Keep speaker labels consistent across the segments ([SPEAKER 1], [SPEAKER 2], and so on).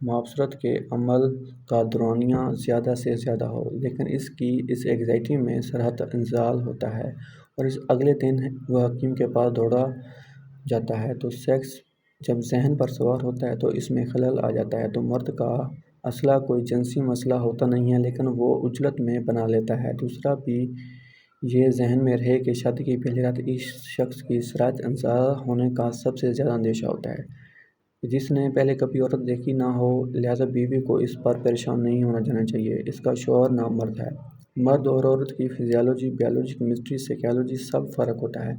[SPEAKER 1] معاشرت کے عمل کا دورانیہ زیادہ سے زیادہ ہو، لیکن اس انگزائٹی میں سرحد انزال ہوتا ہے اور اس اگلے دن وہ حکیم کے پاس دوڑا جاتا ہے تو سیکس جب ذہن پر سوار ہوتا ہے تو اس میں خلل آ جاتا ہے تو مرد کا اصلہ کوئی جنسی مسئلہ ہوتا نہیں ہے، لیکن وہ عجلت میں بنا لیتا ہے۔ دوسرا بھی یہ ذہن میں رہے کہ شادی کی پہلی رات اس شخص کی سرحد انزال ہونے کا سب سے زیادہ اندیشہ ہوتا ہے، جس نے پہلے کبھی عورت دیکھی نہ ہو، لہٰذا بیوی کو اس پر پریشان نہیں ہونا جانا چاہیے۔ اس کا شوہر نام مرد ہے۔ مرد اور عورت کی فزیالوجی، بیالوجی، کیمسٹری، سائیکالوجی سب فرق ہوتا ہے،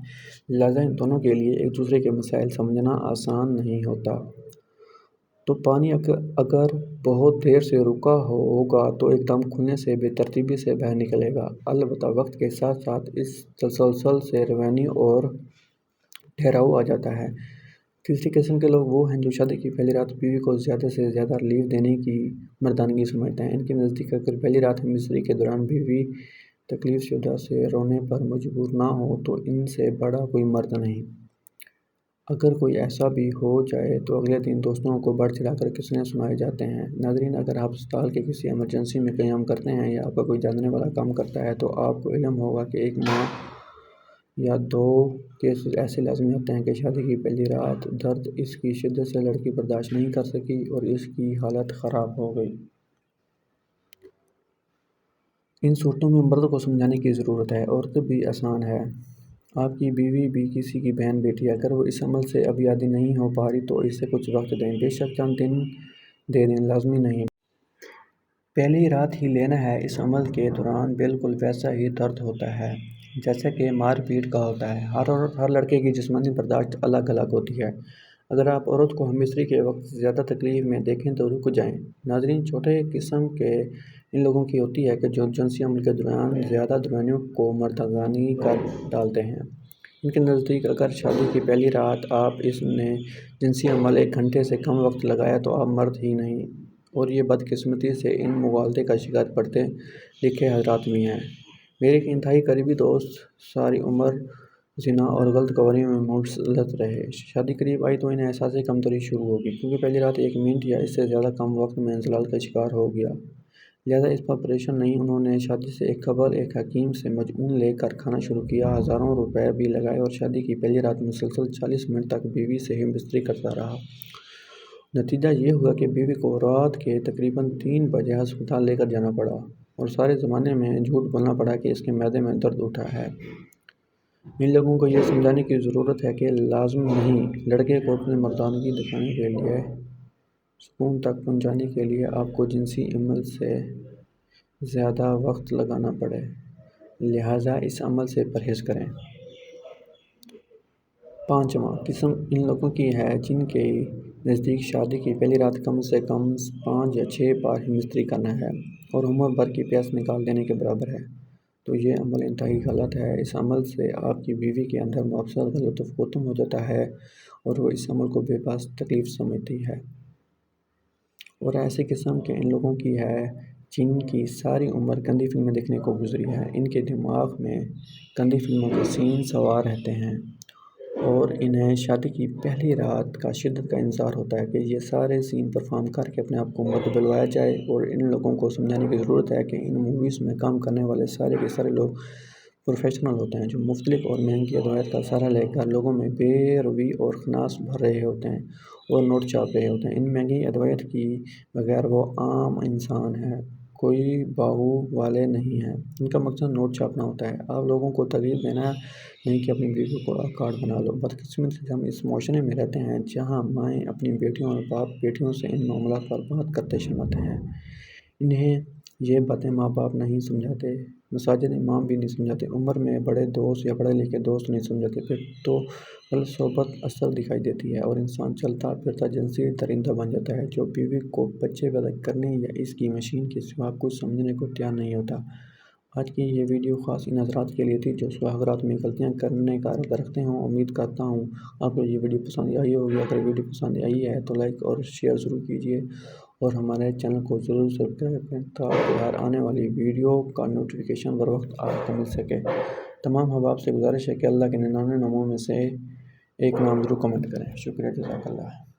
[SPEAKER 1] لہٰذا ان دونوں کے لیے ایک دوسرے کے مسائل سمجھنا آسان نہیں ہوتا۔ تو پانی اگر بہت دیر سے رکا ہوگا تو ایک دم کھلنے سے بے ترتیبی سے بہہ نکلے گا، البتہ وقت کے ساتھ ساتھ اس تسلسل سے روانی اور ٹھہراؤ آ جاتا ہے۔ تیسری قسم کے لوگ وہ ہیں جو شادی کی پہلی رات بیوی کو زیادہ سے زیادہ ریلیف دینے کی مردانگی سمجھتے ہیں۔ ان کے نزدیک اگر پہلی رات مصری کے دوران بیوی تکلیف شدہ سے رونے پر مجبور نہ ہو تو ان سے بڑا کوئی مرد نہیں۔ اگر کوئی ایسا بھی ہو جائے تو اگلے دن دوستوں کو بڑھ چڑھا کر قصے سنائے جاتے ہیں۔ ناظرین، اگر آپ اسپتال کے کسی ایمرجنسی میں قیام کرتے ہیں یا آپ کا کوئی جاننے والا کام کرتا ہے تو آپ کو علم ہوگا کہ ایک ماہ یا دو کیسز ایسے لازمی ہوتے ہیں کہ شادی کی پہلی رات درد اس کی شدت سے لڑکی برداشت نہیں کر سکی اور اس کی حالت خراب ہو گئی۔ ان صورتوں میں مرد کو سمجھانے کی ضرورت ہے۔ عورت بھی آسان ہے، آپ کی بیوی بھی کسی کی بہن بیٹی ہے، اگر وہ اس عمل سے ابھی عادی نہیں ہو پا رہی تو اسے کچھ وقت دیں، بے شک چند دن دے دیں، لازمی نہیں۔ پہلی رات ہی لینا ہے۔ اس عمل کے دوران بالکل ویسا ہی درد ہوتا ہے جیسا کہ مار پیٹ کا ہوتا ہے۔ ہر لڑکے کی جسمانی برداشت الگ الگ ہوتی ہے۔ اگر آپ عورت کو مصری کے وقت زیادہ تکلیف میں دیکھیں تو رک جائیں۔ ناظرین، چھوٹے قسم کے ان لوگوں کی ہوتی ہے کہ جو جنسی عمل کے دوران زیادہ روانیوں کو مردانگی کر ڈالتے ہیں۔ ان کے نزدیک اگر شادی کی پہلی رات آپ اس نے جنسی عمل 1 گھنٹے سے کم وقت لگایا تو آپ مرد ہی نہیں، اور یہ بدقسمتی سے ان مغالطے کا شکار پڑھے لکھے حضرات بھی ہیں۔ میرے ایک انتہائی قریبی دوست ساری عمر زنا اور غلط کاروائیوں میں مسلط رہے۔ شادی قریب آئی تو انہیں احساس کمتری شروع ہوگی، کیونکہ پہلی رات 1 منٹ یا اس سے زیادہ کم وقت میں انزال کا شکار ہو گیا۔ لہٰذا اس پر پریشان نہیں، انہوں نے شادی سے ایک قبل ایک حکیم سے مجعون لے کر کھانا شروع کیا، ہزاروں روپے بھی لگائے اور شادی کی پہلی رات مسلسل 40 منٹ تک بیوی سے ہی مصری کرتا رہا۔ نتیجہ یہ ہوا کہ بیوی کو رات کے تقریباً 3 بجے ہسپتال لے کر جانا پڑا اور سارے زمانے میں جھوٹ بولنا پڑا کہ اس کے معدے میں درد اٹھا ہے۔ ان لوگوں کو یہ سمجھانے کی ضرورت ہے کہ لازم نہیں، لڑکے کو اپنی مردانگی دکھانے کے لیے، سکون تک پہنچانے کے لیے آپ کو جنسی عمل سے زیادہ وقت لگانا پڑے، لہٰذا اس عمل سے پرہیز کریں۔ پانچواں قسم ان لوگوں کی ہے جن کے نزدیک شادی کی پہلی رات کم سے کم 5 یا 6 بار ہی مصری کرنا ہے اور عمر بھر کی پیاس نکال دینے کے برابر ہے، تو یہ عمل انتہائی غلط ہے۔ اس عمل سے آپ کی بیوی کے اندر مبسوط کا لطف ختم ہو جاتا ہے اور وہ اس عمل کو بے بس تکلیف سمجھتی ہے۔ اور ایسی قسم کے ان لوگوں کی ہے جن کی ساری عمر گندی فلمیں دیکھنے کو گزری ہے۔ ان کے دماغ میں گندی فلموں کے سین سوار رہتے ہیں اور انہیں شادی کی پہلی رات کا شدت کا انتظار ہوتا ہے کہ یہ سارے سین پرفارم کر کے اپنے آپ کو مرد بلوایا جائے، اور ان لوگوں کو سمجھانے کی ضرورت ہے کہ ان موویز میں کام کرنے والے سارے کے سارے لوگ پروفیشنل ہوتے ہیں جو مختلف اور مہنگی ادویات کا سہارا لے کر لوگوں میں بے روی اور خناس بھر رہے ہوتے ہیں اور نوٹ چھاپ رہے ہوتے ہیں۔ ان مہنگی ادویات کی بغیر وہ عام انسان ہیں، کوئی باہو والے نہیں ہیں، ان کا مقصد نوٹ چھاپنا ہوتا ہے۔ آپ لوگوں کو ترغیب دینا نہیں کہ اپنی بیوی کو کارڈ بنا لو۔ بدقسمتی سے ہم اس معاشرے میں رہتے ہیں جہاں مائیں اپنی بیٹیوں اور باپ بیٹیوں سے ان معاملات پر بات کرتے شرماتے ہیں۔ انہیں یہ باتیں ماں باپ نہیں سمجھاتے، مساجد امام بھی نہیں سمجھاتے، عمر میں بڑے دوست یا پڑھے لکھے دوست نہیں سمجھاتے، پھر تو غلط صحبت اثر دکھائی دیتی ہے اور انسان چلتا پھرتا جنسی درندہ بن جاتا ہے جو بیوی کو بچے پیدا کرنے یا اس کی مشین کے سوا کچھ سمجھنے کو تیار نہیں ہوتا۔ آج کی یہ ویڈیو خاص ان حضرات کے لیے تھی جو سہاگرات میں غلطیاں کرنے کا ارادہ رکھتے ہوں۔ امید کرتا ہوں آپ کو یہ ویڈیو پسند آئی ہوگی۔ اگر ویڈیو پسند آئی ہے تو لائک اور شیئر ضرور کیجیے اور ہمارے چینل کو ضرور سبسکرائب کریں تاکہ ہر آنے والی ویڈیو کا نوٹیفیکیشن بر وقت آپ کو مل سکے۔ تمام احباب سے گزارش ہے کہ اللہ کے 99 ناموں میں سے ایک نام ضرور کمنٹ کریں۔ شکریہ، جزاک اللہ۔